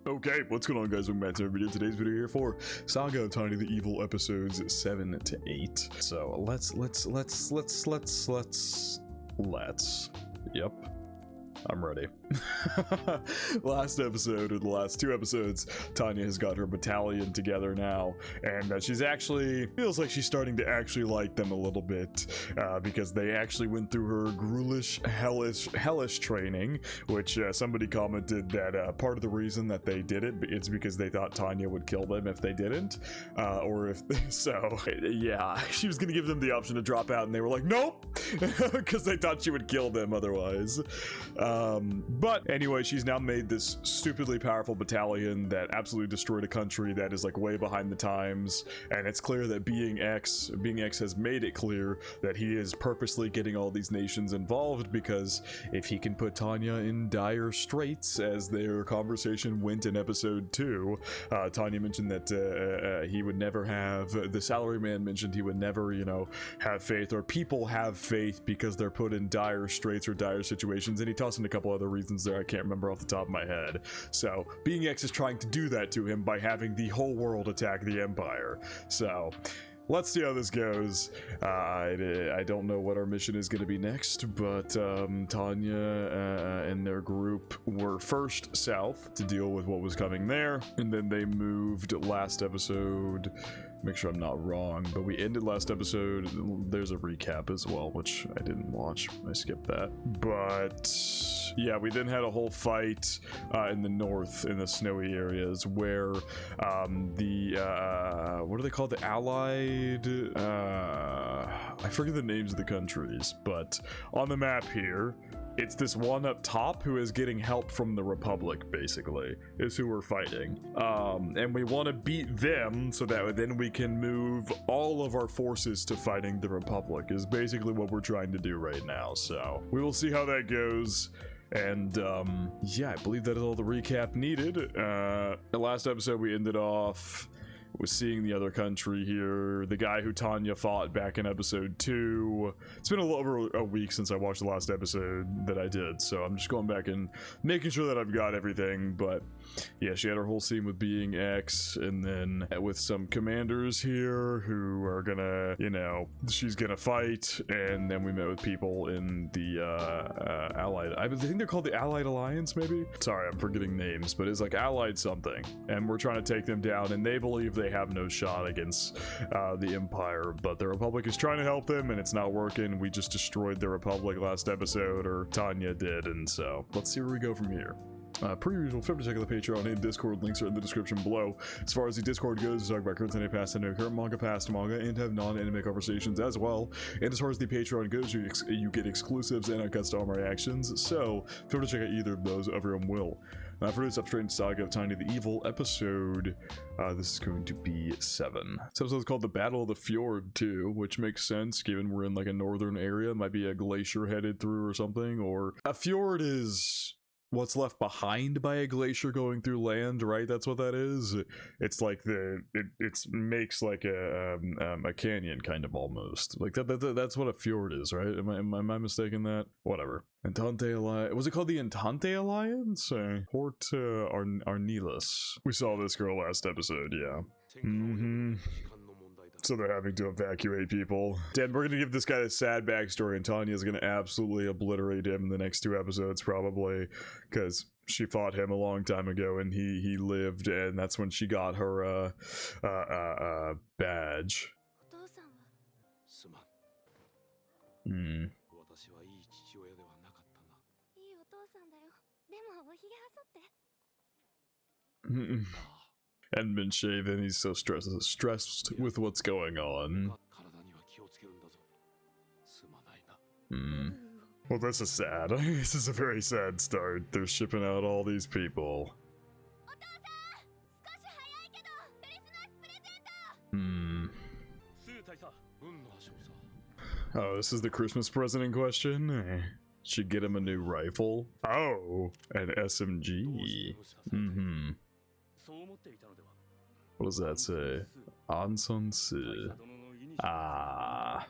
Okay, what's going on, guys? Welcome back to our video. Today's video here for Saga of Tanya the Evil episodes 7 to 8. So let's. Yep. I'm ready. Last episode, or the last two episodes, Tanya has got her battalion together now, and she's actually, feels like she's starting to actually like them a little bit, because they actually went through her ghoulish, hellish training, which somebody commented that part of the reason that they did it, it's because they thought Tanya would kill them if they didn't, or if, so, yeah, she was gonna give them the option to drop out, and they were like, nope! Because they thought she would kill them otherwise. But anyway, she's now made this stupidly powerful battalion that absolutely destroyed a country that is like way behind the times, and it's clear that Being X has made it clear that he is purposely getting all these nations involved, because if he can put Tanya in dire straits, as their conversation went in episode 2, Tanya mentioned that he would never have, the salaryman mentioned he would never, you know, have faith, or people have faith because they're put in dire straits or dire situations, and he tossed in a couple other reasons there I can't remember off the top of my head. So, Being X is trying to do that to him by having the whole world attack the Empire. So, let's see how this goes. I don't know what our mission is going to be next, but Tanya and their group were first south to deal with what was coming there, and then they moved last episode. Make sure I'm not wrong, but we ended last episode. There's a recap as well, which I didn't watch. I skipped that. But yeah, we then had a whole fight in the north, in the snowy areas, where the what are they called? The Allied. I forget the names of the countries, but on the map here, it's this one up top who is getting help from the Republic, basically, is who we're fighting. And we want to beat them so that then we can move all of our forces to fighting the Republic, is basically what we're trying to do right now. So we will see how that goes. And yeah, I believe that is all the recap needed. The last episode we ended off was seeing the other country here, the guy who Tanya fought back in episode 2. It's been a little over a week since I watched the last episode that I did, so I'm just going back and making sure that I've got everything. But yeah, she had her whole scene with Being X, and then with some commanders here who are gonna, you know, she's gonna fight, and then we met with people in the Allied, I think they're called the Allied Alliance, maybe? Sorry, I'm forgetting names, but it's like Allied something, and we're trying to take them down, and they believe they have no shot against the Empire, but the Republic is trying to help them, and it's not working. We just destroyed the Republic last episode, or Tanya did, and so let's see where we go from here. Per usual, feel free to check out the Patreon and Discord, links are in the description below. As far as the Discord goes, we talk about current anime, past anime, current manga, past manga, and have non-anime conversations as well. And as far as the Patreon goes, you get exclusives and uncuts to all my reactions, so feel free to check out either of those of your own will. For this, up straight into Saga of Tanya the Evil episode, this is going to be 7. This episode is called The Battle of the Fjord, too, which makes sense, given we're in like a northern area. It might be a glacier headed through or something, or a fjord is what's left behind by a glacier going through land, right? That's what that is. It's like it makes like a canyon, kind of, almost like that's what a fjord is, right? Am I mistaken that? Whatever. Entente Alliance. Was it called the Entente Alliance? Hort Arnelis. We saw this girl last episode, yeah. So they're having to evacuate people. Damn, we're gonna give this guy a sad backstory, and Tanya's gonna absolutely obliterate him in the next 2 episodes, probably, because she fought him a long time ago, and he lived, and that's when she got her badge. Hadn't been shaven, he's so stressed with what's going on. Well, this is sad. This is a very sad start. They're shipping out all these people. Oh, this is the Christmas present in question? Should get him a new rifle. Oh, an SMG. What does that say? Anson Si. Ah.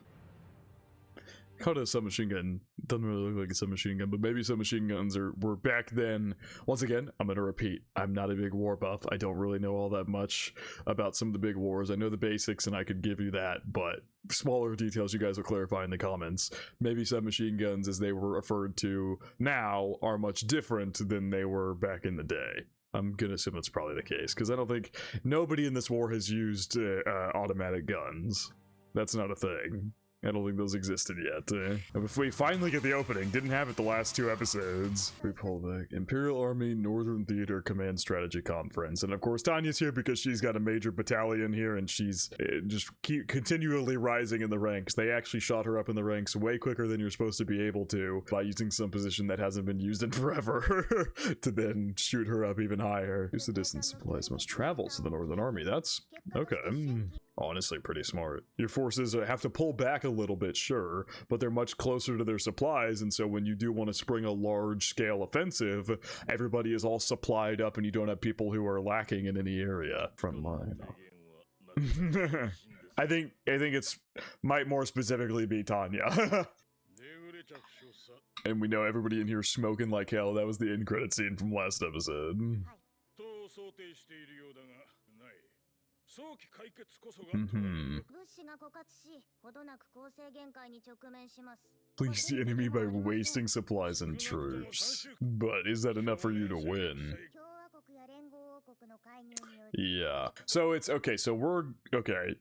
Called it a submachine gun. Doesn't really look like a submachine gun, but maybe submachine guns were back then. Once again, I'm gonna repeat, I'm not a big war buff. I don't really know all that much about some of the big wars. I know the basics and I could give you that, but smaller details you guys will clarify in the comments. Maybe submachine guns, as they were referred to now, are much different than they were back in the day. I'm gonna assume that's probably the case, because I don't think nobody in this war has used automatic guns. That's not a thing. I don't think those existed yet. If we finally get the opening, didn't have it the last 2 episodes. We pull back. Imperial Army Northern Theater Command Strategy Conference. And of course, Tanya's here because she's got a major battalion here and she's just continually rising in the ranks. They actually shot her up in the ranks way quicker than you're supposed to be able to by using some position that hasn't been used in forever to then shoot her up even higher. Here's the distance supplies must travel to the Northern Army. That's okay. Honestly, pretty smart. Your forces have to pull back a little bit, sure, but they're much closer to their supplies, and so when you do want to spring a large-scale offensive, everybody is all supplied up and you don't have people who are lacking in any area. Front line. I think it's might more specifically be Tanya. And we know everybody in here smoking like hell. That was the end credit scene from last episode. Please the enemy by wasting supplies and troops. But is that enough for you to win? Yeah. So it's okay, so we're okay.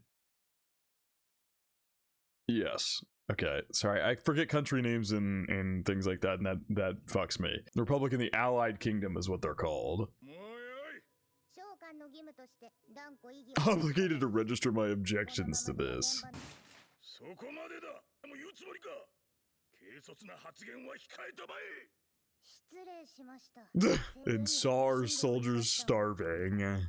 Yes. Okay, sorry, I forget country names and things like that, and that fucks me. The Republic in the Allied Kingdom is what they're called. Obligated to register my objections to this. And SAR soldiers starving.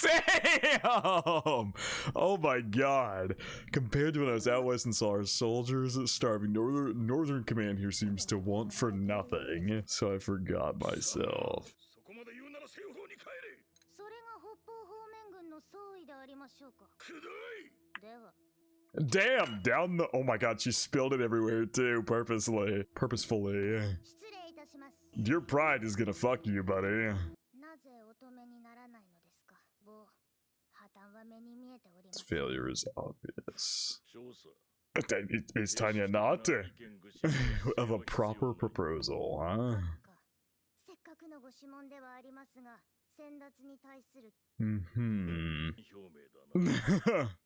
Damn! Oh my god. Compared to when I was out west in SAR, soldiers starving. Northern Command here seems to want for nothing, so I forgot myself. Damn! Down the— oh my god, she spilled it everywhere too, purposefully. Your pride is gonna fuck you, buddy. This failure is obvious. Is Tanya not of a proper proposal, huh?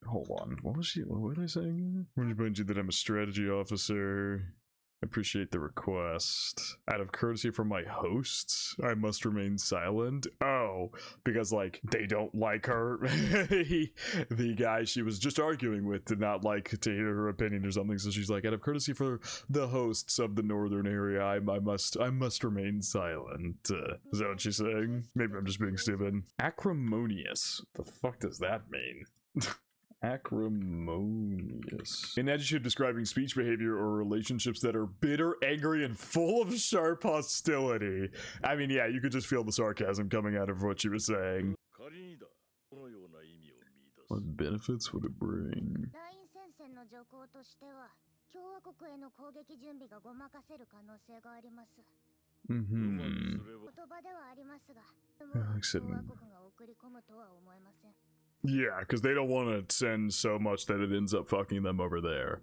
Hold on, what were they saying? I remind you that I'm a strategy officer. Appreciate the request. Out of courtesy from my hosts, I must remain silent. Oh, because like they don't like her. The guy she was just arguing with did not like to hear her opinion or something, so she's like, out of courtesy for the hosts of the northern area, I must remain silent. Is that what she's saying? Maybe I'm just being stupid. Acrimonious. The fuck does that mean? Acrimonious. An adjective describing speech behavior or relationships that are bitter, angry, and full of sharp hostility. I mean, yeah, you could just feel the sarcasm coming out of what she was saying. What benefits would it bring? Yeah, because they don't want to send so much that it ends up fucking them over there.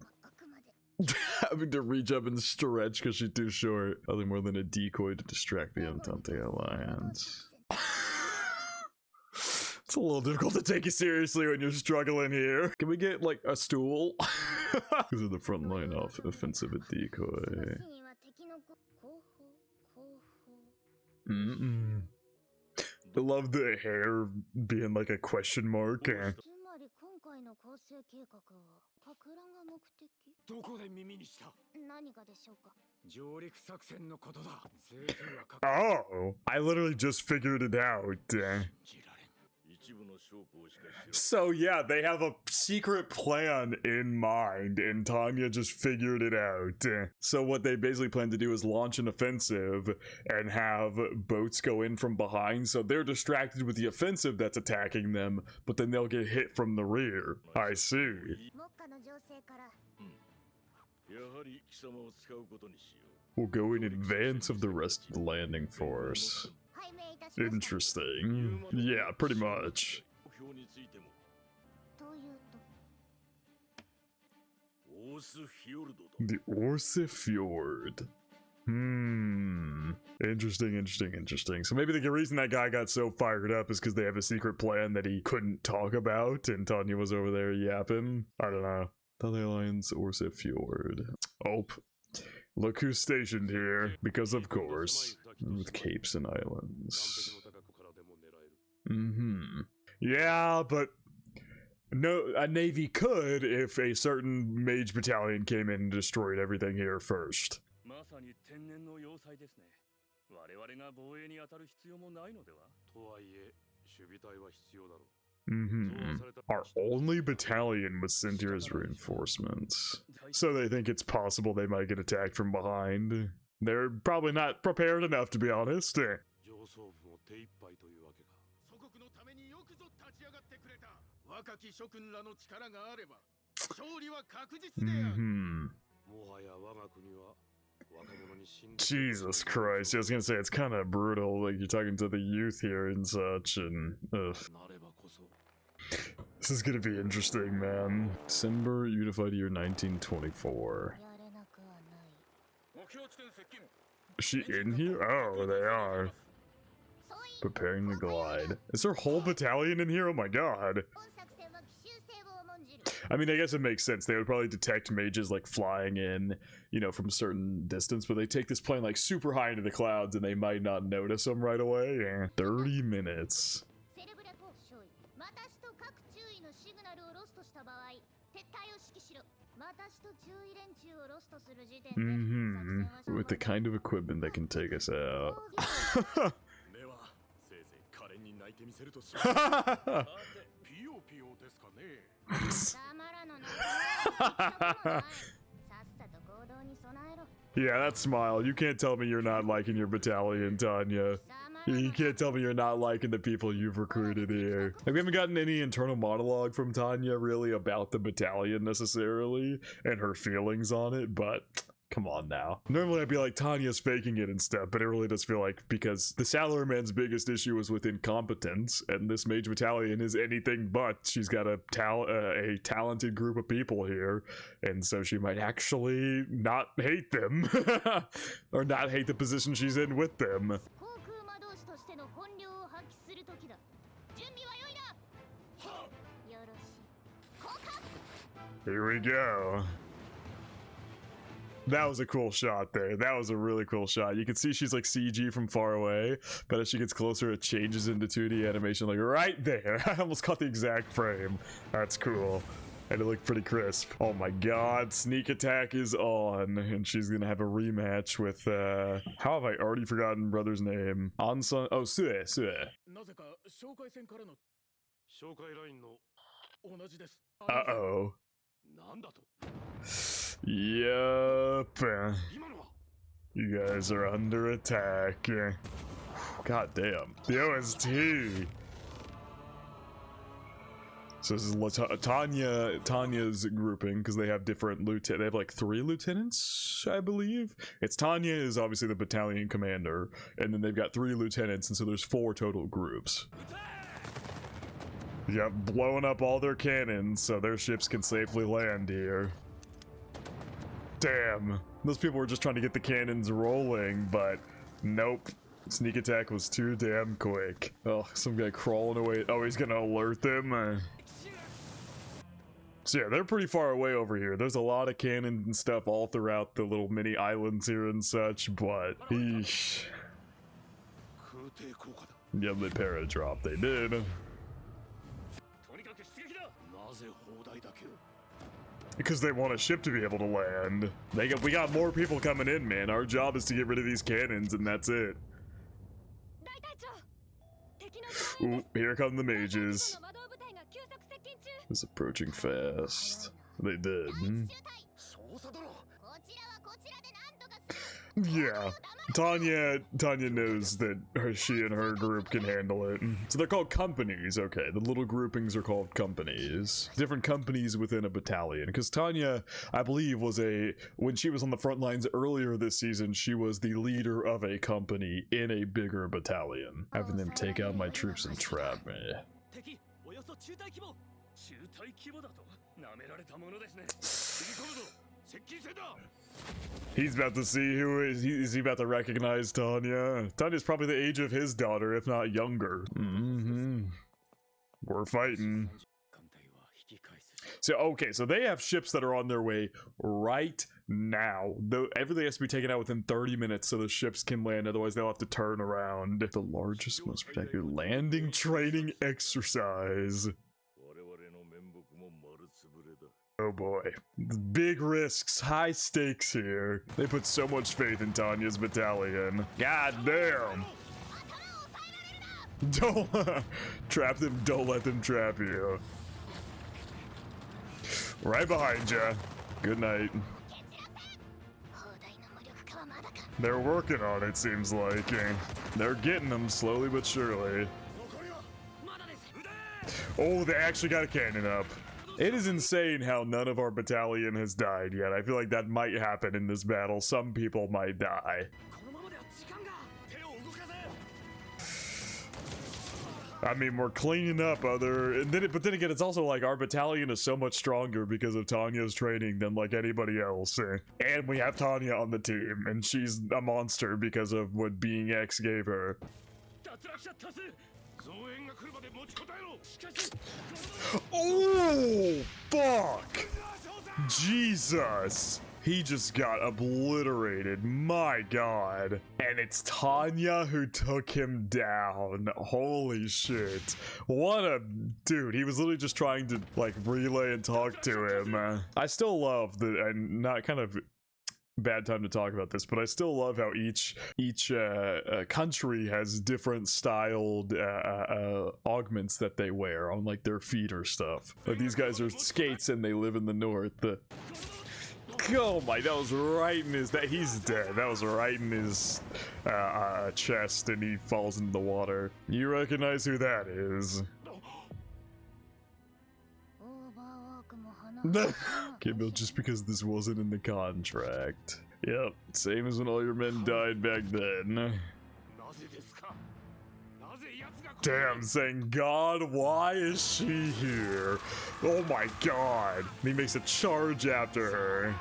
Having to reach up and stretch because she's too short. Nothing more than a decoy to distract the Entente Alliance. It's a little difficult to take you seriously when you're struggling here. Can we get, like, a stool? Because of the front line off offensive at decoy. I love the hair being like a question mark. Oh, I literally just figured it out. So yeah, they have a secret plan in mind, and Tanya just figured it out. So what they basically plan to do is launch an offensive and have boats go in from behind, so they're distracted with the offensive that's attacking them, but then they'll get hit from the rear. I see. We'll go in advance of the rest of the landing force. Interesting. Yeah, pretty much. The Orse Fjord. Interesting. So maybe the reason that guy got so fired up is because they have a secret plan that he couldn't talk about, and Tanya was over there yapping. I don't know. Tanya Alliance, Orse Fjord. Oh, look who's stationed here. Because of course, with capes and islands. Yeah, but no, a navy could if a certain mage battalion came in and destroyed everything here first. Our only battalion was sent here as reinforcements. So they think it's possible they might get attacked from behind. They're probably not prepared enough, to be honest. Jesus Christ, I was gonna say, it's kind of brutal, like you're talking to the youth here and such, and ugh. This is gonna be interesting, man. December, unified year 1924. Is she in here? Oh, they are. Preparing to glide. Is there a whole battalion in here? Oh my god. I mean, I guess it makes sense. They would probably detect mages like flying in, you know, from a certain distance, but they take this plane like super high into the clouds and they might not notice them right away. Yeah. 30 minutes. With the kind of equipment that can take us out. Yeah, that smile. You can't tell me you're not liking your battalion, Tanya. You can't tell me you're not liking the people you've recruited here. Like, we haven't gotten any internal monologue from Tanya, really, about the battalion, necessarily, and her feelings on it, but come on now. Normally I'd be like, Tanya's faking it and stuff, but it really does feel like, because the Salaryman's biggest issue is with incompetence, and this mage battalion is anything but. She's got a talented group of people here, and so she might actually not hate them, or not hate the position she's in with them. Here we go. That was a cool shot there. That was a really cool shot. You can see she's like CG from far away, but as she gets closer, it changes into 2D animation, like right there. I almost caught the exact frame. That's cool. And it looked pretty crisp. Oh my god, sneak attack is on, and she's gonna have a rematch with, how have I already forgotten brother's name? Anson, oh, Sue. Uh-oh. Yup. You guys are under attack. God damn. The OST. So this is Tanya's grouping, because they have different they have like 3 lieutenants, I believe. It's Tanya is obviously the battalion commander, and then they've got 3 lieutenants, and so there's 4 total groups. Yeah, blowing up all their cannons so their ships can safely land here. Damn, those people were just trying to get the cannons rolling, but nope. Sneak attack was too damn quick. Oh, some guy crawling away. Oh, he's gonna alert them. So yeah, they're pretty far away over here. There's a lot of cannon and stuff all throughout the little mini islands here and such, but eesh. Yeah, they para-dropped. They did. Because they want a ship to be able to land. We got more people coming in, man. Our job is to get rid of these cannons, and that's it. Ooh, here come the mages. It's approaching fast. They did. Yeah. Tanya knows that she and her group can handle it. So they're called companies, okay. The little groupings are called companies. Different companies within a battalion. Because Tanya, I believe, when she was on the front lines earlier this season, she was the leader of a company in a bigger battalion. Having them take out my troops and trap me. He's about to see who is he about to recognize Tanya? Tanya's probably the age of his daughter, if not younger. We're fighting. So, okay, so they have ships that are on their way right now. Everything has to be taken out within 30 minutes so the ships can land, otherwise they'll have to turn around. The largest, most spectacular landing training exercise. Oh boy. Big risks, high stakes here. They put so much faith in Tanya's battalion. God damn. Don't trap them, don't let them trap you. Right behind you. Good night. They're working on it, seems like. They're getting them slowly but surely. Oh, they actually got a cannon up. It is insane how none of our battalion has died yet. I feel like that might happen in this battle. Some people might die. I mean, we're cleaning up but then again, it's also like our battalion is so much stronger because of Tanya's training than like anybody else. And we have Tanya on the team, and she's a monster because of what being X gave her. Oh, fuck! Jesus! He just got obliterated, my god. And it's Tanya who took him down. Holy shit. What a dude. He was literally just trying to like relay and talk to him. I still love the, and not kind of bad time to talk about this, but I still love how each country has different styled augments that they wear on like their feet or stuff. Like these guys are skates and they live in the north. Oh my, that was right in his, he's dead. That was right in his chest and he falls into the water. You recognize who that is? Kimbo, just because this wasn't in the contract. Yep, same as when all your men died back then. Damn, saying, God, why is she here? Oh my god. He makes a charge after her.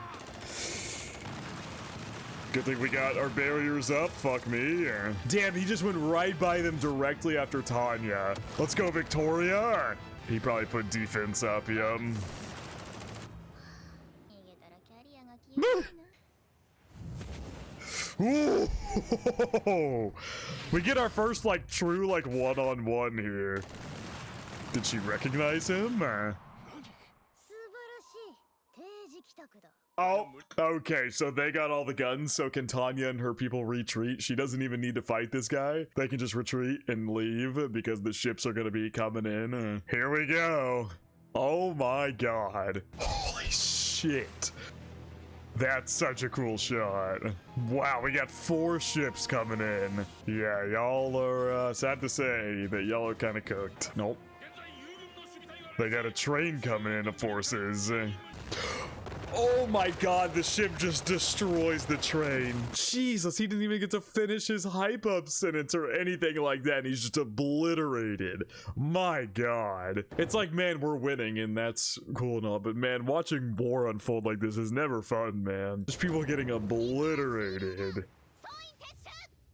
Good thing we got our barriers up, fuck me. Damn, he just went right by them directly after Tanya. Let's go, Victoria. He probably put defense up, yep. Ooh. We get our first like true like one-on-one here. Did she recognize him? Oh, okay, so they got all the guns, so can Tanya and her people retreat? She doesn't even need to fight this guy. They can just retreat and leave because the ships are gonna be coming in. Here we go. Oh my god. Holy shit. That's such a cool shot. Wow, we got 4 ships coming in. Yeah, y'all are, sad to say that y'all are kind of cooked. Nope. They got a train coming in of forces. Oh my god, the ship just destroys the train. Jesus, he didn't even get to finish his hype up sentence or anything like that. He's just obliterated. My god. It's like, man, we're winning and that's cool and all, but man, watching war unfold like this is never fun, man. Just people getting obliterated.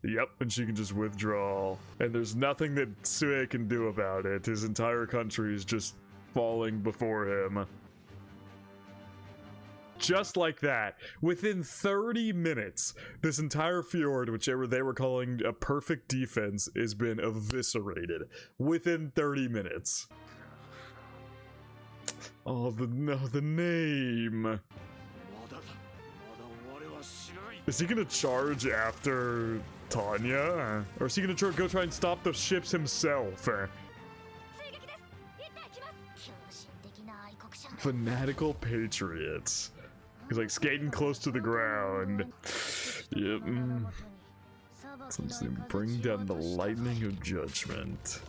Yep, and she can just withdraw. And there's nothing that Sue can do about it. His entire country is just falling before him. Just like that, within 30 minutes, this entire fjord, whichever they were calling a perfect defense, has been eviscerated. Within 30 minutes. Oh, the name. Is he gonna charge after Tanya? Or is he gonna go try and stop the ships himself? Fanatical patriots. He's like skating close to the ground. Yep. Bring down the lightning of judgment.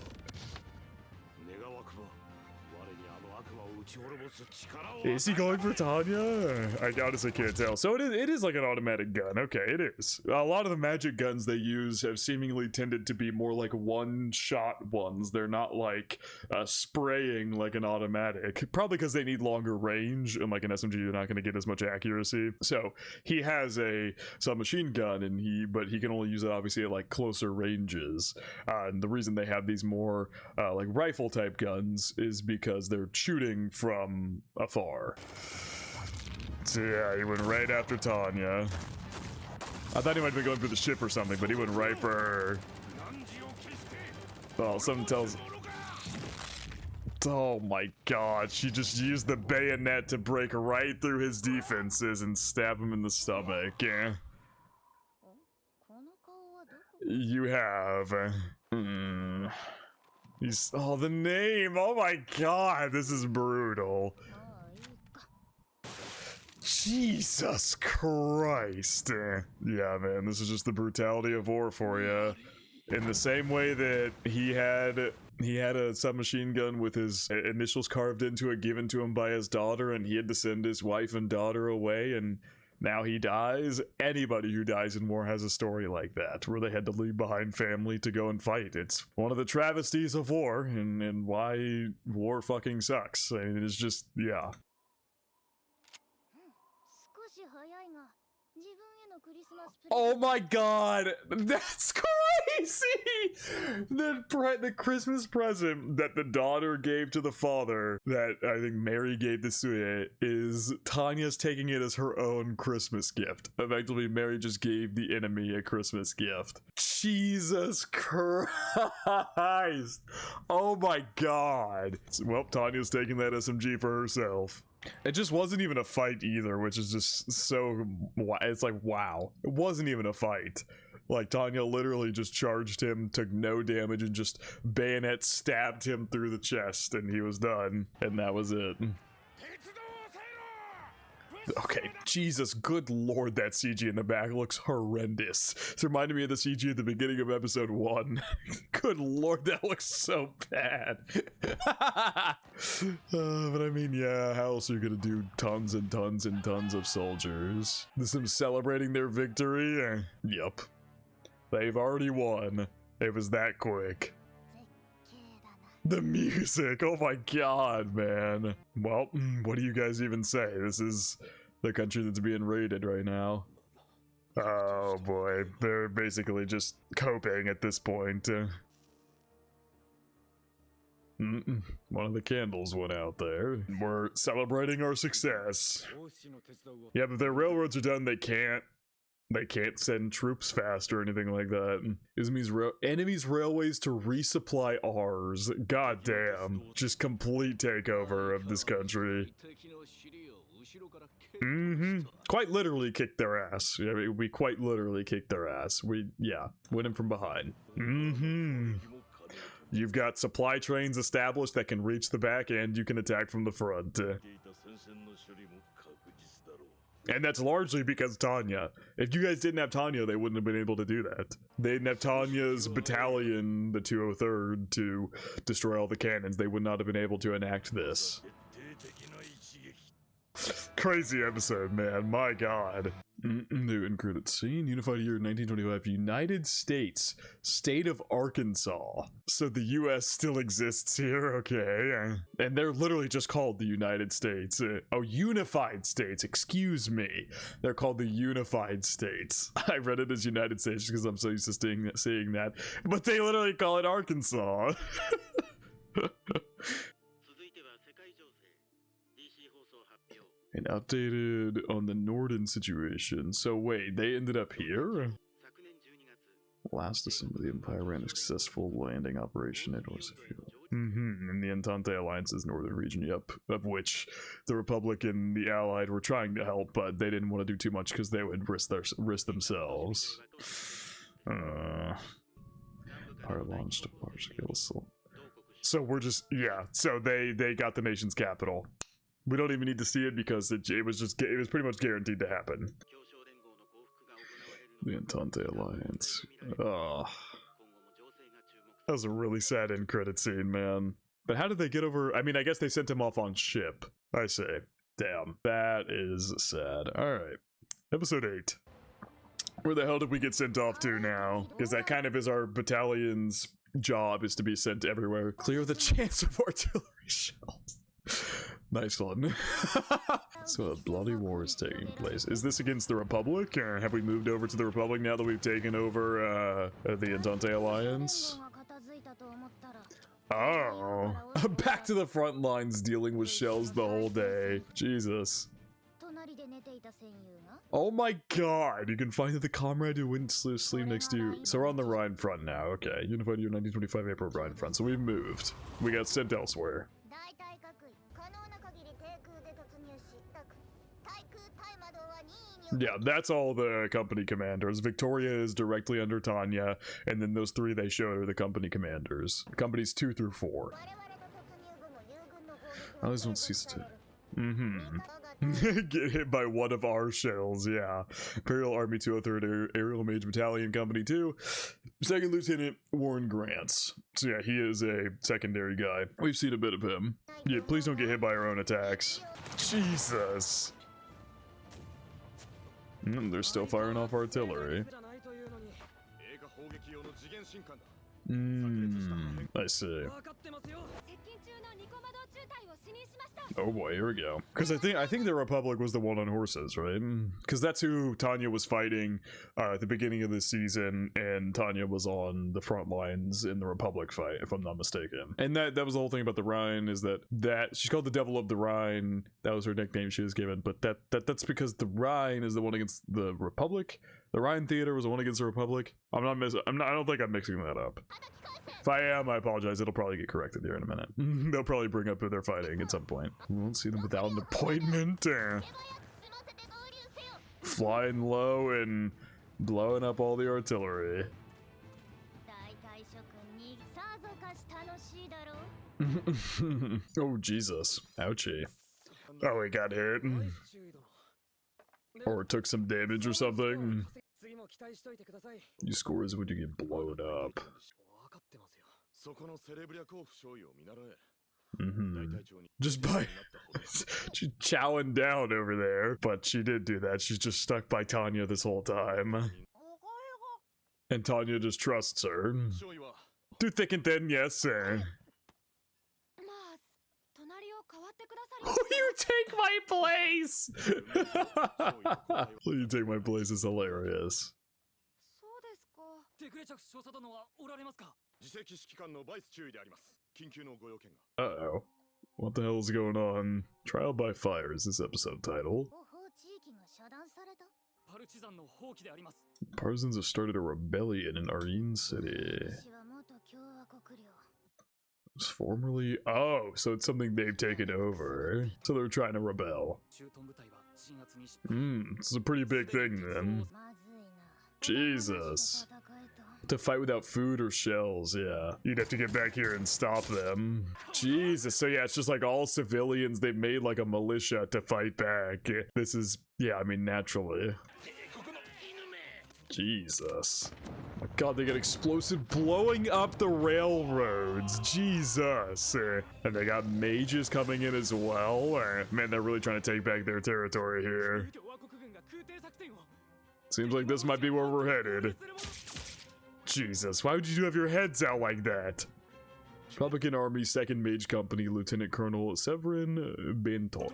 Is he going for Tanya? I honestly can't tell. So it is like an automatic gun. Okay, it is. A lot of the magic guns they use have seemingly tended to be more like one-shot ones. They're not like spraying like an automatic. Probably because they need longer range, and like an SMG, you're not going to get as much accuracy. So he has a submachine gun, but he can only use it obviously at like closer ranges. And the reason they have these more like rifle type guns is because they're shooting from afar. So yeah, he went right after Tanya. I thought he might be going for the ship or something, but he went right for her. Oh, something tells... Oh my god, she just used the bayonet to break right through his defenses and stab him in the stomach. Yeah. You have... He's, oh, the name! Oh my god, this is brutal. Jesus Christ. Yeah, man, this is just the brutality of war for you. In the same way that he had a submachine gun with his initials carved into it, given to him by his daughter, and he had to send his wife and daughter away, and now he dies. Anybody who dies in war has a story like that, where they had to leave behind family to go and fight. It's one of the travesties of war, and why war fucking sucks. I mean, it's just, yeah. Oh my god, that's crazy! The Christmas present that the daughter gave to the father, that I think Mary gave to Suye, is Tanya's taking it as her own Christmas gift. Effectively, Mary just gave the enemy a Christmas gift. Jesus Christ! Oh my god! Well, Tanya's taking that SMG for herself. It just wasn't even a fight either, which is just so... It's like, wow. It wasn't even a fight. Like, Tanya literally just charged him, took no damage, and just bayonet stabbed him through the chest, and he was done. And that was it. Okay, Jesus, good lord, that CG in the back looks horrendous. It's reminded me of the CG at the beginning of episode 1. Good lord, that looks so bad. But I mean, yeah, how else are you gonna do tons and tons and tons of soldiers? This is them celebrating their victory? Yup. They've already won. It was that quick. The music, oh my god, man. Well, what do you guys even say? This is the country that's being raided right now. Oh boy, they're basically just coping at this point. One of the candles went out there. We're celebrating our success. Yeah, but their railroads are done, they can't send troops fast or anything like that. Enemies railways to resupply ours. God damn. Just complete takeover of this country. Quite literally kicked their ass. I mean, we quite literally kicked their ass. Yeah, went in from behind. You've got supply trains established that can reach the back, and you can attack from the front. And that's largely because Tanya. If you guys didn't have Tanya, they wouldn't have been able to do that. They didn't have Tanya's battalion, the 203rd, to destroy all the cannons. They would not have been able to enact this. Crazy episode, man. My god. New included scene. Unified year 1925. United States. State of Arkansas. So the US still exists here, okay. And they're literally just called the United States. Oh, Unified States. Excuse me. They're called the Unified States. I read it as United States because I'm so used to seeing that. But they literally call it Arkansas. And updated on the Norden situation. So wait, they ended up here? Last December, the Empire ran a successful landing operation at in the Entente Alliance's northern region, yep. Of which the Republic and the Allied were trying to help, but they didn't want to do too much because they would risk themselves. Pirate launched a large-scale assault. So we're just, yeah, so they got the nation's capital. We don't even need to see it because it was pretty much guaranteed to happen. The Entente Alliance. Oh. That was a really sad end credit scene, man. But how did they get over? I mean, I guess they sent him off on ship. I say. Damn. That is sad. Alright. Episode 8. Where the hell did we get sent off to now? Because that kind of is our battalion's job, is to be sent everywhere. Clear the chance of artillery shells. Nice one. So a bloody war is taking place. Is this against the Republic? Or have we moved over to the Republic now that we've taken over the Entente Alliance? Oh. Back to the front lines dealing with shells the whole day. Jesus. Oh my god, you can find the comrade who went to sleep next to you. So we're on the Rhine front now, okay. Unified Year 1925 April Rhine front. So we've moved. We got sent elsewhere. Yeah, that's all the company commanders. Victoria is directly under Tanya, and then those three they showed are the company commanders. Companies 2 through 4. I always don't cease to... Get hit by one of our shells, yeah. Imperial Army 203rd Aerial Mage Battalion Company 2. Second Lieutenant Warren Grants. So yeah, he is a secondary guy. We've seen a bit of him. Yeah, please don't get hit by our own attacks. Jesus. They're still firing off artillery. I see. Oh boy, here we go. Because I think the Republic was the one on horses, right? Because that's who Tanya was fighting at the beginning of this season, and Tanya was on the front lines in the Republic fight, if I'm not mistaken. And that was the whole thing about the Rhine, is that she's called the Devil of the Rhine. That was her nickname she was given, but that's because the Rhine is the one against the Republic. The Rhine Theater was the one against the Republic. I don't think I'm mixing that up. If I am, I apologize. It'll probably get corrected here in a minute. They'll probably bring up who they're fighting at some point. We won't see them without an appointment. Flying low and blowing up all the artillery. Oh, Jesus. Ouchie. Oh, he got hit. Or took some damage or something. You scores when you get blown up. Just by she's chowing down over there, but she did do that. She's just stuck by Tanya this whole time, and Tanya just trusts her through thick and thin. Yes, sir. Oh, you take my place! You take my place is hilarious. Uh-oh. What the hell is going on? Trial by Fire is this episode title. Partisans have started a rebellion in Arene City. It was formerly... Oh, so it's something they've taken over. So they're trying to rebel. This is a pretty big thing then. Jesus. To fight without food or shells, yeah. You'd have to get back here and stop them. Jesus, so yeah, it's just like all civilians. They've made like a militia to fight back. This is, yeah, I mean, naturally. Jesus. My god, they got explosive blowing up the railroads. Jesus. And they got mages coming in as well. Man, they're really trying to take back their territory here. Seems like this might be where we're headed. Jesus, why would you have your heads out like that? Republican Army 2nd Mage Company, Lieutenant Colonel Severin Bientot.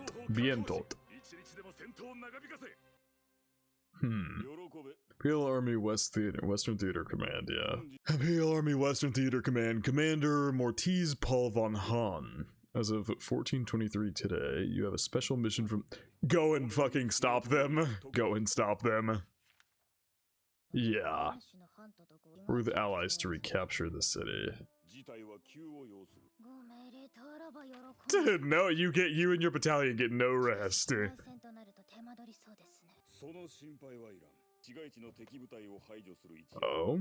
Imperial Army Western Theater Command, yeah. Imperial Army Western Theater Command, Commander Mortiz Paul von Hahn. As of 1423 today, you have a special mission from... Go and fucking stop them. Go and stop them. Yeah. We're the allies to recapture the city. No, you and your battalion get no rest. Oh.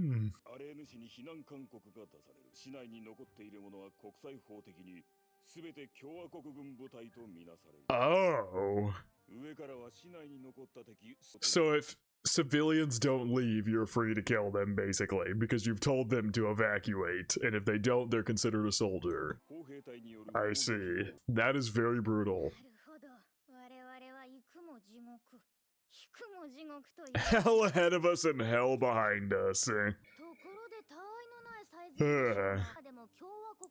Oh. So if civilians don't leave, you're free to kill them, basically, because you've told them to evacuate, and if they don't, they're considered a soldier. I see. That is very brutal. Hell ahead of us and hell behind us.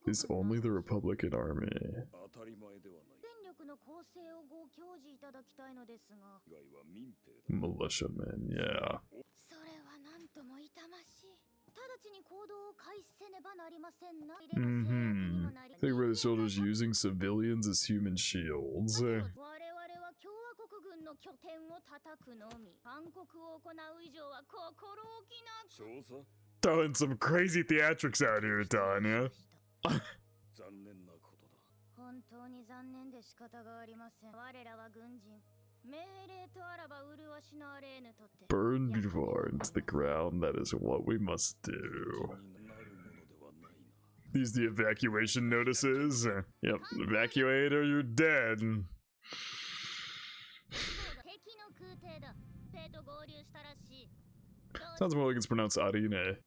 Is only the Republican Army. Militiamen, yeah. Think about the soldiers using civilians as human shields. Throwing some crazy theatrics out here, Tanya. Burn Duvar into the ground, that is what we must do. These the evacuation notices. Yep, evacuate or you're dead. Sounds more like it's pronounced Arine.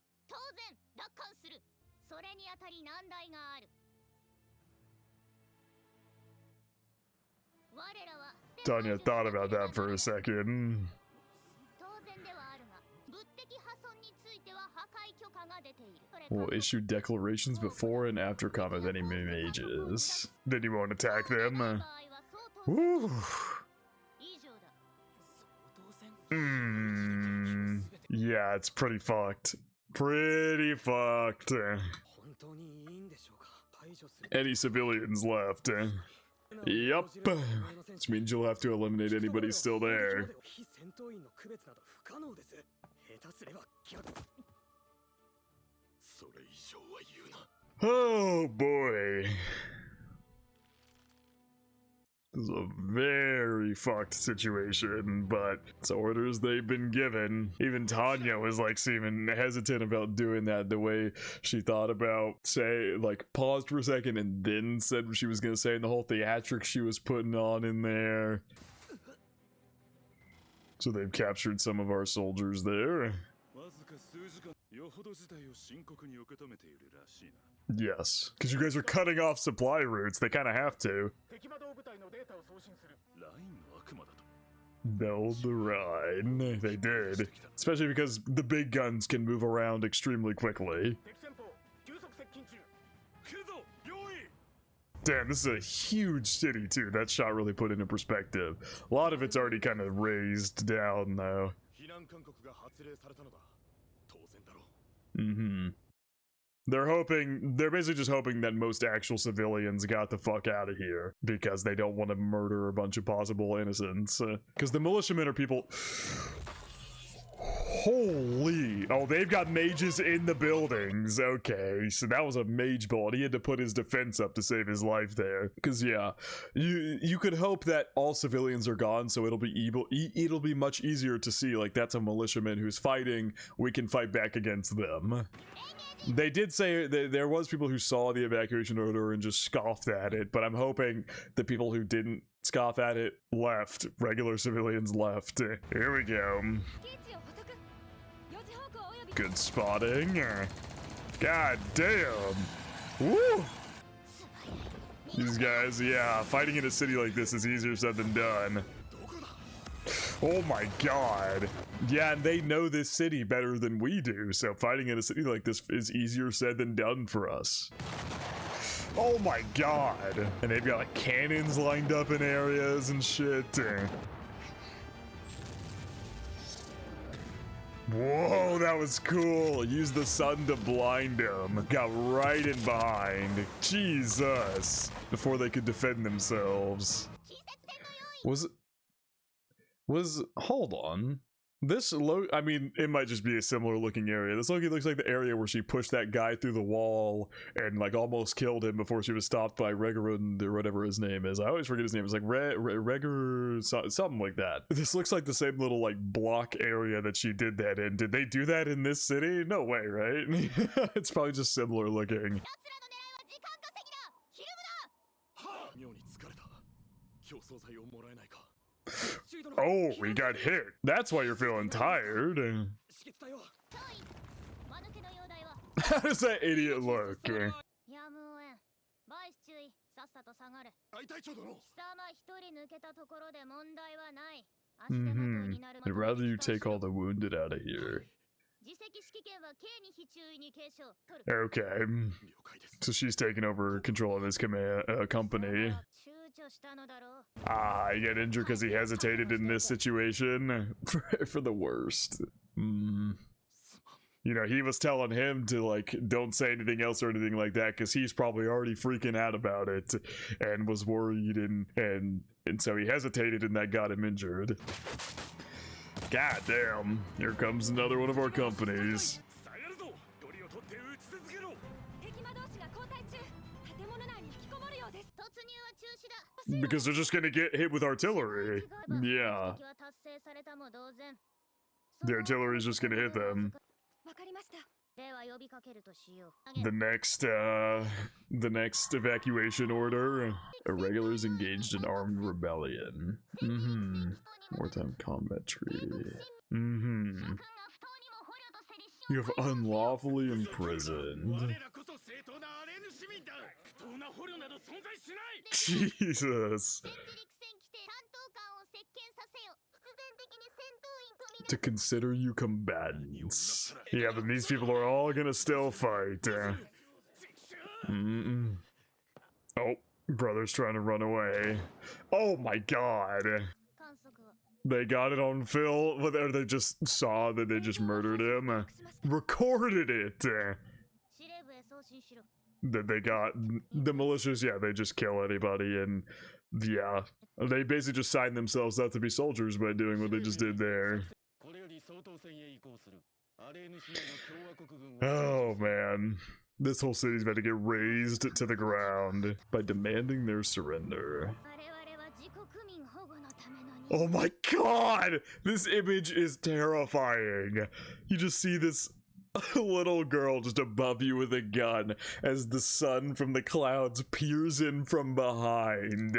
Tanya thought about that for a second. We'll issue declarations before and after combat enemy mages. Then you won't attack them. Woo. Yeah, it's pretty fucked. Pretty fucked. Any civilians left? Yup. Which means you'll have to eliminate anybody still there. Oh boy. This is a very fucked situation, but it's orders they've been given. Even Tanya was like seeming hesitant about doing that, the way she thought about, say, like paused for a second and then said what she was gonna say, and the whole theatrics she was putting on in there. So they've captured some of our soldiers there. Yes, because you guys are cutting off supply routes, they kind of have to. Build the ride. They did. Especially because the big guns can move around extremely quickly. Damn, this is a huge city too. That shot really put into perspective. A lot of it's already kind of raised down though. They're basically just hoping that most actual civilians got the fuck out of here because they don't want to murder a bunch of possible innocents. Because the militiamen are people... Holy... Oh, they've got mages in the buildings. Okay, so that was a mage bullet. He had to put his defense up to save his life there. Because, yeah, you could hope that all civilians are gone, so it'll be much easier to see, like, that's a militiaman who's fighting. We can fight back against them. They did say that there was people who saw the evacuation order and just scoffed at it, but I'm hoping the people who didn't scoff at it left. Regular civilians left. Here we go. Good spotting. God damn. Woo! These guys, yeah, fighting in a city like this is easier said than done. Oh my god. Yeah, and they know this city better than we do, so fighting in a city like this is easier said than done for us. Oh my god. And they've got like cannons lined up in areas and shit. Whoa, that was cool. Use the sun to blind them. Got right in behind. Jesus. Before they could defend themselves. Hold on. I mean, it might just be a similar looking area. This looks like the area where she pushed that guy through the wall and like almost killed him before she was stopped by Regorund or whatever his name is. I always forget his name. It's like Regor something like that. This looks like the same little like block area that she did that in. Did they do that in this city? No way, right? It's probably just similar looking. Oh, we got hit. That's why you're feeling tired. How does that idiot look? I'd rather you take all the wounded out of here. Okay, so she's taking over control of his company. I get injured because he hesitated in this situation. For the worst. You know, he was telling him to like don't say anything else or anything like that because he's probably already freaking out about it and was worried and so he hesitated and that got him injured. God damn, here comes another one of our companies. Because they're just gonna get hit with artillery. Yeah. The artillery's just gonna hit them. The next evacuation order. Irregulars engaged in armed rebellion. Wartime combat tree. You have unlawfully imprisoned. Jesus. To consider you combatants. Yeah, but these people are all gonna still fight. Oh, brother's trying to run away. Oh my god. They got it on film, or they just saw that they just murdered him. Recorded it. That they got the militias, yeah, they just kill anybody, and yeah, they basically just signed themselves up to be soldiers by doing what they just did there. Oh man, this whole city's about to get razed to the ground by demanding their surrender. Oh my god! This image is terrifying. You just see this little girl just above you with a gun as the sun from the clouds peers in from behind.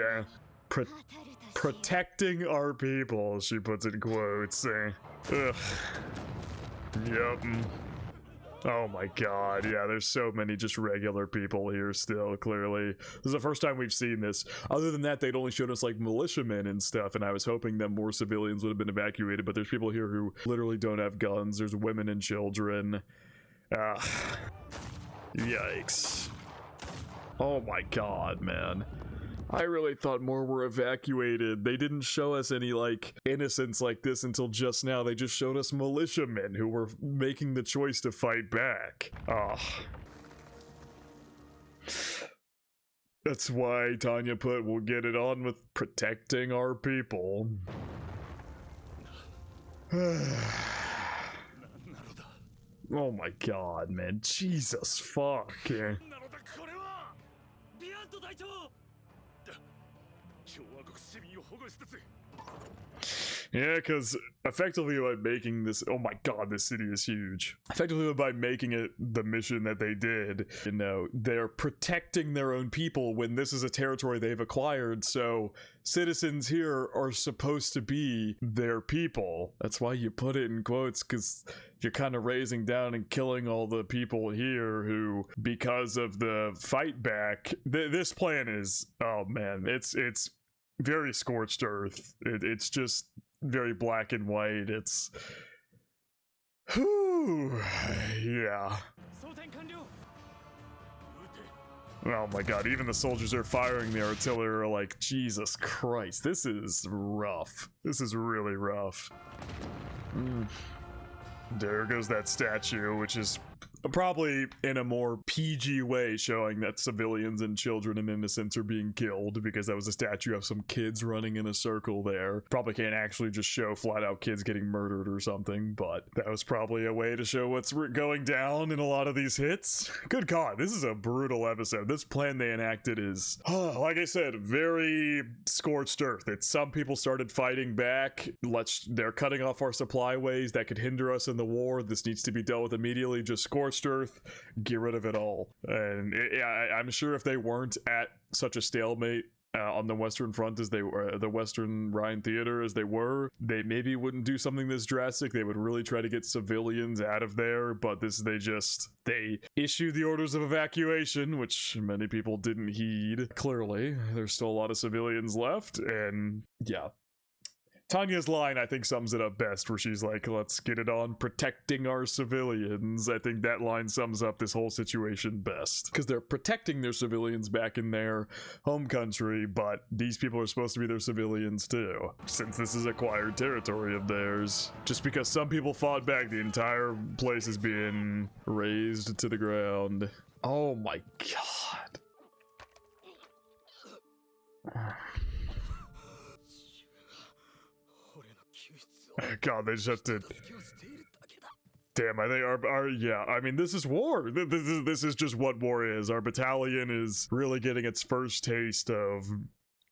Protecting our people, she puts in quotes. Ugh. Yep. Oh my god, yeah, there's so many just regular people here still, clearly. This is the first time we've seen this. Other than that, they'd only showed us like militiamen and stuff, and I was hoping that more civilians would have been evacuated, but there's people here who literally don't have guns. There's women and children. Yikes. Oh my god, man. I really thought more were evacuated. They didn't show us any, like, innocents like this until just now. They just showed us militiamen who were making the choice to fight back. That's why Tanya put, we'll get it on with protecting our people. Oh my god, man. Jesus fuck. Yeah, because effectively by making this, oh my god, this city is huge. Effectively by making it the mission that they did, you know, they're protecting their own people when this is a territory they've acquired, so citizens here are supposed to be their people. That's why you put it in quotes, because you're kind of raising down and killing all the people here who, because of the fight back, this plan is, oh man, it's very scorched earth. It's just very black and white. It's, whew, yeah. Oh my god, even the soldiers are firing the artillery are like, Jesus Christ, this is rough. This is really rough. There goes that statue, which is Probably in a more PG way, showing that civilians and children and innocents are being killed, because that was a statue of some kids running in a circle there. Probably can't actually just show flat out kids getting murdered or something, but that was probably a way to show what's going down in a lot of these hits. Good God, this is a brutal episode. This plan they enacted is, like I said, very scorched earth. It's some people started fighting back. They're cutting off our supply ways that could hinder us in the war. This needs to be dealt with immediately. Just scorched earth, get rid of it all. And I'm sure if they weren't at such a stalemate on the Western Front as they were, the Western Rhine Theater as they were, they maybe wouldn't do something this drastic. They would really try to get civilians out of there, but they issued the orders of evacuation, which many people didn't heed. Clearly, there's still a lot of civilians left, and yeah. Tanya's line, I think, sums it up best, where she's like, let's get it on protecting our civilians. I think that line sums up this whole situation best. Because they're protecting their civilians back in their home country, but these people are supposed to be their civilians too, since this is acquired territory of theirs. Just because some people fought back, the entire place is being razed to the ground. Oh my God. God, they just have to. Damn, I think yeah. I mean, this is war. This is just what war is. Our battalion is really getting its first taste of,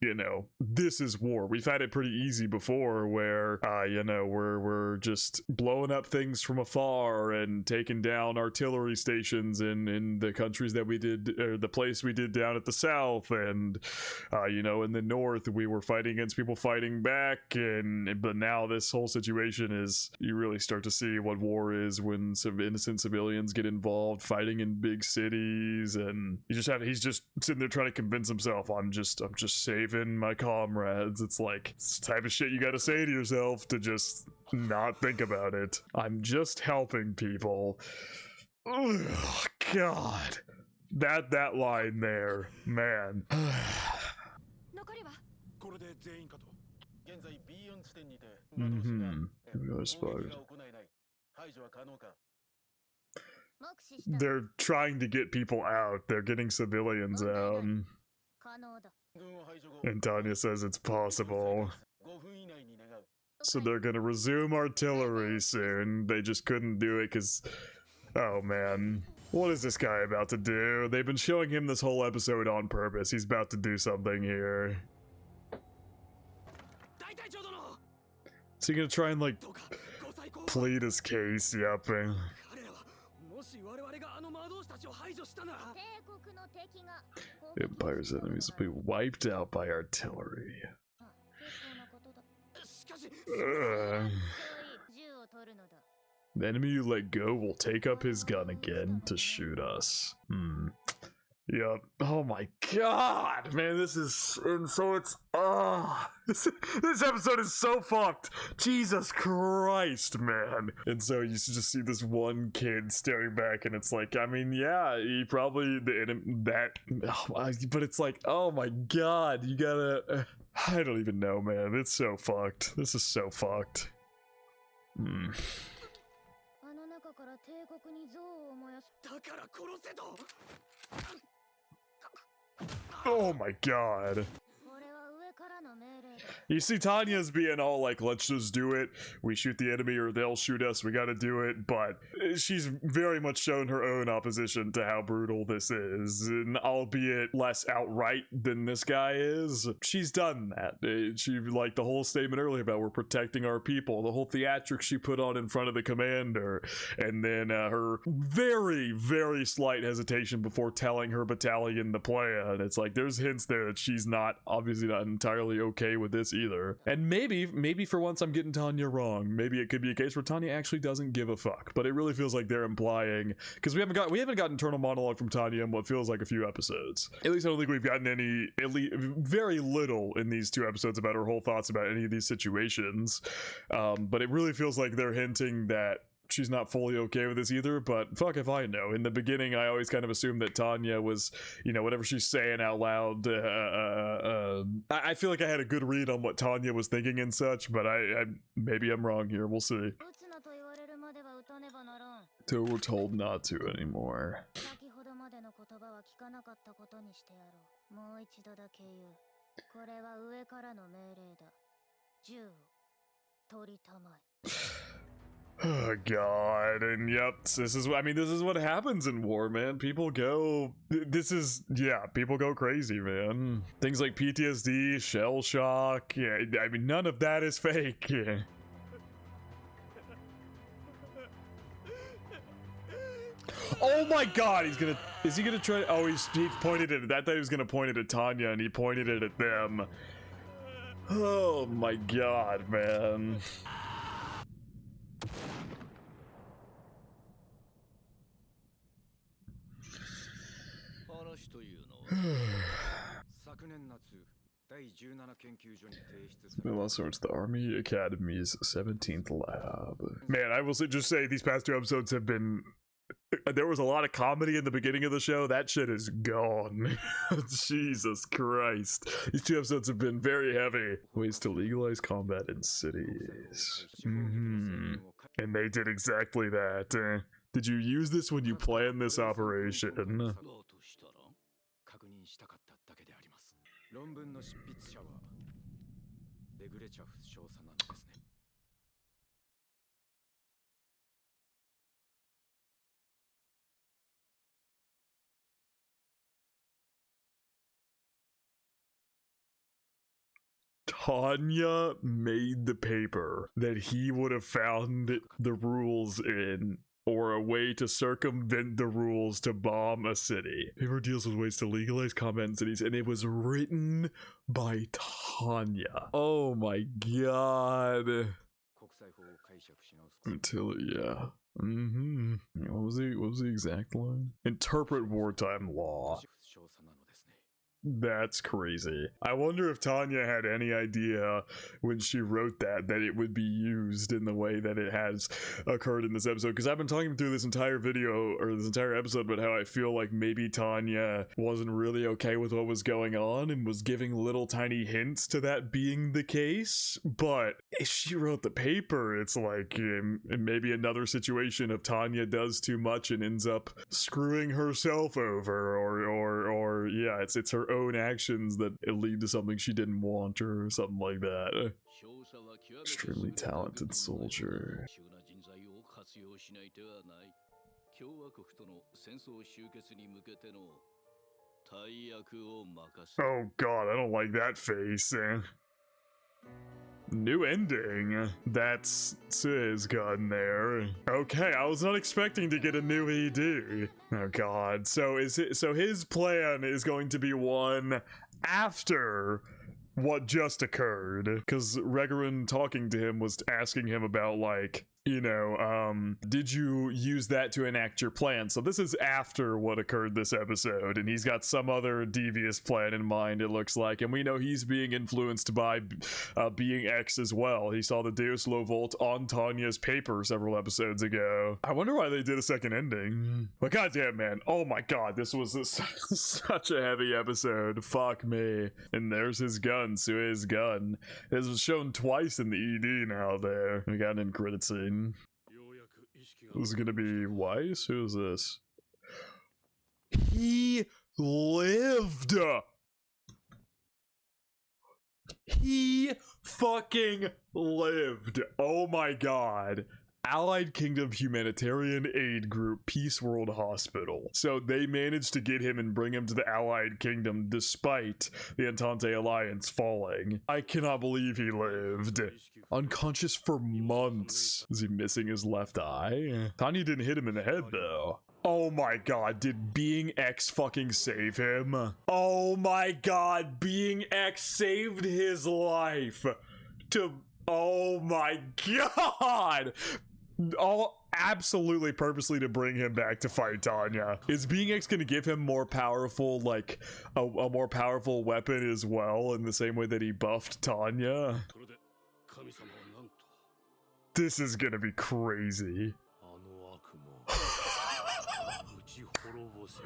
you know, this is war. We've had it pretty easy before, where you know, we're just blowing up things from afar and taking down artillery stations in the countries that we did, or the place we did down at the south, and you know, in the north we were fighting against people fighting back, but now this whole situation is, you really start to see what war is when some innocent civilians get involved fighting in big cities, and he's just sitting there trying to convince himself, I'm just saving my comrades. It's like, it's the type of shit you gotta say to yourself to just not think about it. I'm just helping people. Ugh, God, that line there, man. They're trying to get people out. They're getting civilians out. And Tanya says it's possible. So they're gonna resume artillery soon. They just couldn't do it because... Oh man. What is this guy about to do? They've been showing him this whole episode on purpose. He's about to do something here. Is he gonna try and, like, plead his case? Yep. Empire's enemies will be wiped out by artillery. The enemy you let go will take up his gun again to shoot us. Yep. Oh my God, man, this is, and so it's, this episode is so fucked. Jesus Christ, man. And so you just see this one kid staring back, and it's like, I mean, yeah, he probably, but it's like, oh my God, you gotta, I don't even know, man. It's so fucked. This is so fucked. Oh my God. You see Tanya's being all like, let's just do it. We shoot the enemy or they'll shoot us. We gotta do it. But she's very much shown her own opposition to how brutal this is. And albeit less outright than this guy is, she's done that. She, like the whole statement earlier about we're protecting our people, the whole theatrics she put on in front of the commander, and then her very, very slight hesitation before telling her battalion the plan. It's like there's hints there that she's not, obviously not entirely okay with this either. And maybe for once I'm getting Tanya wrong. Maybe it could be a case where Tanya actually doesn't give a fuck, but it really feels like they're implying, because we haven't got internal monologue from Tanya in what feels like a few episodes. At least I don't think we've gotten any, at least very little in these 2 episodes about her whole thoughts about any of these situations. But it really feels like they're hinting that she's not fully okay with this either, but fuck if I know. In the beginning, I always kind of assumed that Tanya was, you know, whatever she's saying out loud, I feel like I had a good read on what Tanya was thinking and such, but maybe I'm wrong here. We'll see. Till we're told not to anymore. Oh god, and yep, this is what happens in war, man. People go people go crazy, man. Things like PTSD, shell shock, yeah, I mean none of that is fake. Yeah. Oh my god, is he gonna try? Oh, he pointed it. I thought he was gonna point it at Tanya, and he pointed it at them. Oh my god, man. We lost towards the Army Academy's 17th lab. Man, I will just say these past 2 episodes have been... There was a lot of comedy in the beginning of the show. That shit is gone. Jesus Christ. These 2 episodes have been very heavy. Ways to legalize combat in cities. And they did exactly that. Did you use this when you planned this operation? Tanya made the paper that he would have found the rules in, or a way to circumvent the rules to bomb a city. Paper deals with ways to legalize combat in cities, and it was written by Tanya. Oh my god. Until, yeah. What was the exact line? Interpret wartime law. That's crazy. I wonder if Tanya had any idea when she wrote that it would be used in the way that it has occurred in this episode. Because I've been talking through this entire video, or this entire episode, about how I feel like maybe Tanya wasn't really okay with what was going on and was giving little tiny hints to that being the case. But if she wrote the paper, it's like maybe another situation of Tanya does too much and ends up screwing herself over, or yeah, it's her own actions that lead to something she didn't want, or something like that. Extremely talented soldier. Oh god, I don't like that face. New ending. That's his gun there. Okay, I was not expecting to get a new ED. Oh god. So his plan is going to be one after what just occurred, because Regarin talking to him was asking him about, like, you know, did you use that to enact your plan? So this is after what occurred this episode, and he's got some other devious plan in mind, it looks like, and we know he's being influenced by being X as well. He saw the Deus Lovolt on Tanya's paper several episodes ago. I wonder why they did a second ending. But goddamn, man, oh my god, this was such a heavy episode. Fuck me. And there's his gun, Sue's gun. This was shown twice in the ED now there. We got an end credit scene. This is gonna be Weiss? Who is this? He lived! He fucking lived! Oh my god. Allied Kingdom Humanitarian Aid Group, Peace World Hospital. So they managed to get him and bring him to the Allied Kingdom despite the Entente Alliance falling. I cannot believe he lived. Unconscious for months. Is he missing his left eye? Tanya didn't hit him in the head though. Oh my god, did Being X fucking save him? Oh my god, Being X saved his life. Oh my god! All absolutely purposely to bring him back to fight Tanya. Is Being X gonna give him more powerful, like, a more powerful weapon as well, in the same way that he buffed Tanya? This is gonna be crazy.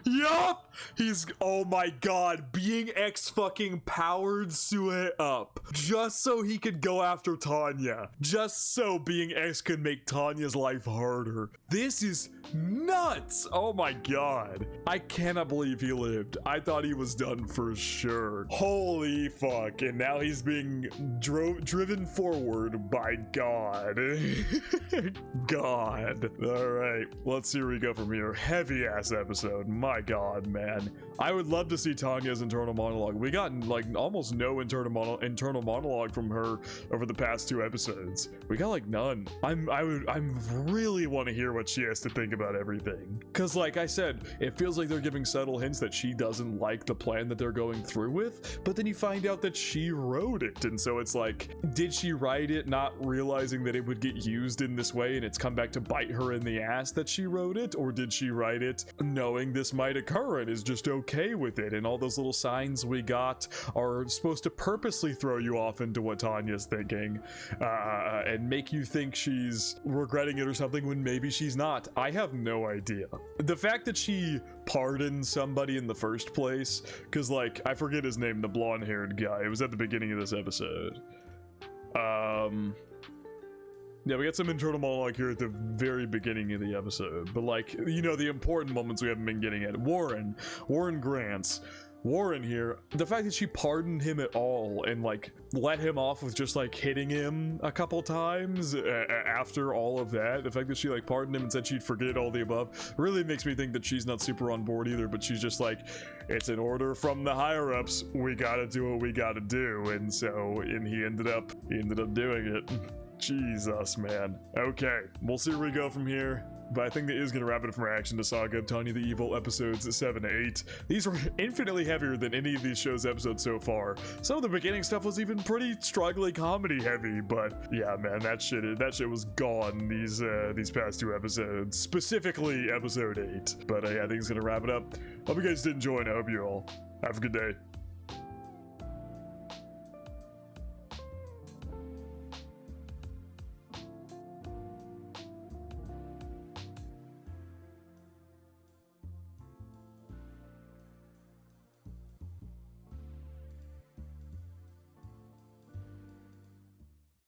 Yup! He's, oh my god, being fucking powered Sue up. Just so he could go after Tanya. Just so being X could make Tanya's life harder. This is nuts! Oh my god. I cannot believe he lived. I thought he was done for sure. Holy fuck. And now he's being driven forward by God. God. Alright, let's see where we go from here. Heavy ass episode. My god, man. I would love to see Tanya's internal monologue. We got like almost no internal monologue from her over the past 2 episodes. We got like none. I really want to hear what she has to think about everything. Cause like I said, it feels like they're giving subtle hints that she doesn't like the plan that they're going through with, but then you find out that she wrote it. And so it's like, did she write it not realizing that it would get used in this way and it's come back to bite her in the ass that she wrote it? Or did she write it knowing this might occur and is just okay with it? And all those little signs we got are supposed to purposely throw you off into what Tanya's thinking and make you think she's regretting it or something when maybe she's not. I have no idea. The fact that she pardoned somebody in the first place, because like I forget his name, the blonde-haired guy, it was at the beginning of this episode. Yeah, we got some internal monologue here at the very beginning of the episode, but like, you know, the important moments we haven't been getting at. Warren Grants. Warren here, the fact that she pardoned him at all and like let him off with just like hitting him a couple times after all of that, the fact that she like pardoned him and said she'd forget all the above really makes me think that she's not super on board either, but she's just like, it's an order from the higher ups, we gotta do what we gotta do. And so, and he ended up doing it. Jesus, man. Okay, we'll see where we go from here. But I think that is going to wrap it up from reaction to Saga of Tanya the Evil episodes 7 to 8. These were infinitely heavier than any of these shows' episodes so far. Some of the beginning stuff was even pretty struggling comedy heavy, but yeah, man, that shit was gone these past 2 episodes, specifically episode 8. But yeah, I think it's going to wrap it up. Hope you guys did enjoy, and I hope you all have a good day.